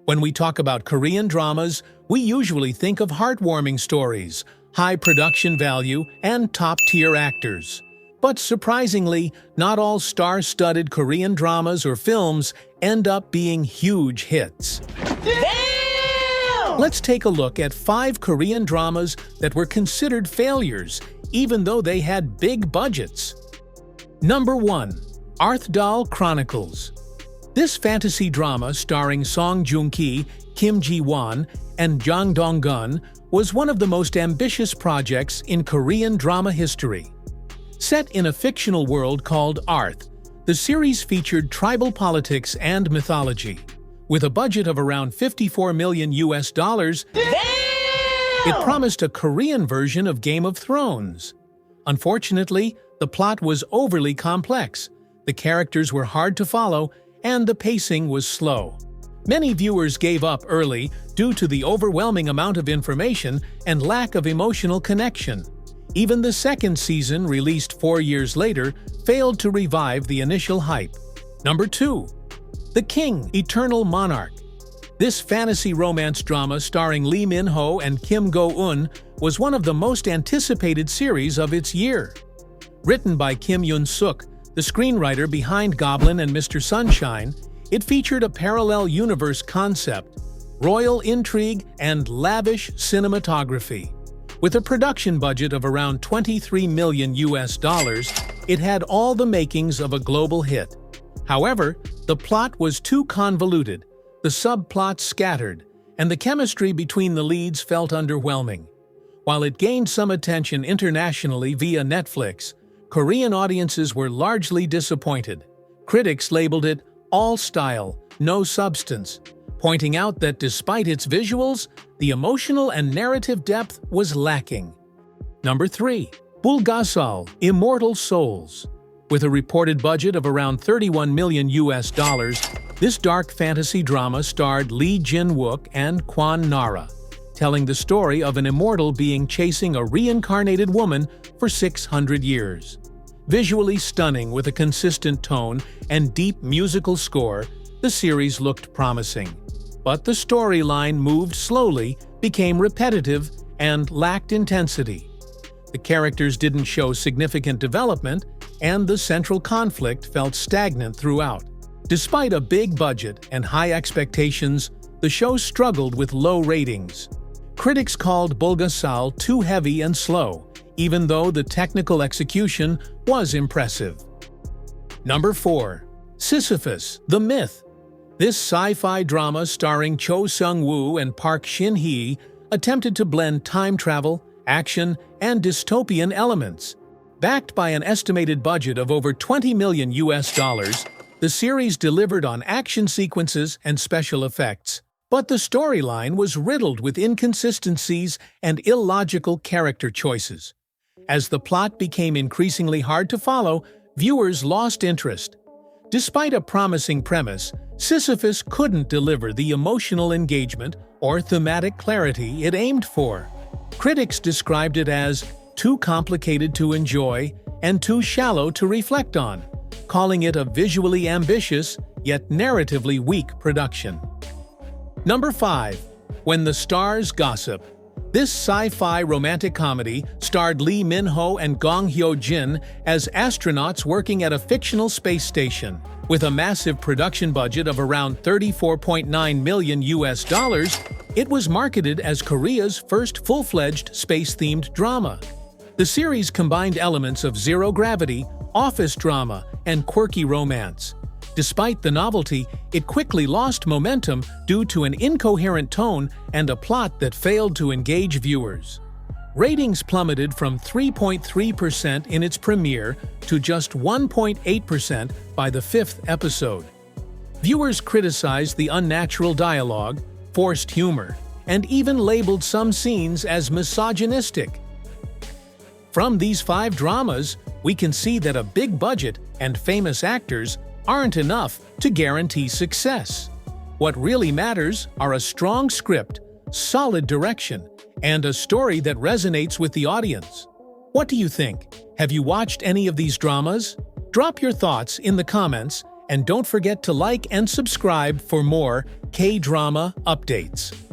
When we talk about Korean dramas, we usually think of heartwarming stories, high production value, and top-tier actors. But surprisingly, not all star-studded Korean dramas or films end up being huge hits. Damn! Let's take a look at 5 Korean dramas that were considered failures, even though they had big budgets. Number 1. Arthdal Chronicles. This fantasy drama starring Song Joong-ki, Kim Ji-won, and Jang Dong-gun was one of the most ambitious projects in Korean drama history. Set in a fictional world called Arth, the series featured tribal politics and mythology. With a budget of around $54 million, it promised a Korean version of Game of Thrones. Unfortunately, the plot was overly complex, the characters were hard to follow, and the pacing was slow. Many viewers gave up early due to the overwhelming amount of information and lack of emotional connection. Even the second season, released 4 years later, failed to revive the initial hype. Number 2. The King, Eternal Monarch. This fantasy romance drama starring Lee Min-ho and Kim Go-eun was one of the most anticipated series of its year. Written by Kim Yoon-suk, the screenwriter behind Goblin and Mr. Sunshine, it featured a parallel universe concept, royal intrigue, and lavish cinematography. With a production budget of around $23 million, it had all the makings of a global hit. However, the plot was too convoluted, the subplots scattered, and the chemistry between the leads felt underwhelming. While it gained some attention internationally via Netflix, Korean audiences were largely disappointed. Critics labeled it all style, no substance, pointing out that despite its visuals, the emotional and narrative depth was lacking. Number 3. Bulgasal, Immortal Souls. With a reported budget of around $31 million, this dark fantasy drama starred Lee Jin-wook and Kwon Nara, telling the story of an immortal being chasing a reincarnated woman for 600 years. Visually stunning with a consistent tone and deep musical score, the series looked promising. But the storyline moved slowly, became repetitive, and lacked intensity. The characters didn't show significant development, and the central conflict felt stagnant throughout. Despite a big budget and high expectations, the show struggled with low ratings. Critics called Bulgasal too heavy and slow, even though the technical execution was impressive. Number 4. Sisyphus, the Myth. This sci-fi drama starring Cho Seung-woo and Park Shin-hye attempted to blend time travel, action, and dystopian elements. Backed by an estimated budget of over $20 million, the series delivered on action sequences and special effects. But the storyline was riddled with inconsistencies and illogical character choices. As the plot became increasingly hard to follow, viewers lost interest. Despite a promising premise, Sisyphus couldn't deliver the emotional engagement or thematic clarity it aimed for. Critics described it as too complicated to enjoy and too shallow to reflect on, calling it a visually ambitious yet narratively weak production. Number 5. When the Stars Gossip. This sci-fi romantic comedy starred Lee Min-ho and Gong Hyo-jin as astronauts working at a fictional space station. With a massive production budget of around $34.9 million, it was marketed as Korea's first full-fledged space-themed drama. The series combined elements of zero gravity, office drama, and quirky romance. Despite the novelty, it quickly lost momentum due to an incoherent tone and a plot that failed to engage viewers. Ratings plummeted from 3.3% in its premiere to just 1.8% by the 5th episode. Viewers criticized the unnatural dialogue, forced humor, and even labeled some scenes as misogynistic. From these 5 dramas, we can see that a big budget and famous actors aren't enough to guarantee success. What really matters are a strong script, solid direction, and a story that resonates with the audience. What do you think? Have you watched any of these dramas? Drop your thoughts in the comments, and don't forget to like and subscribe for more Kdrama updates.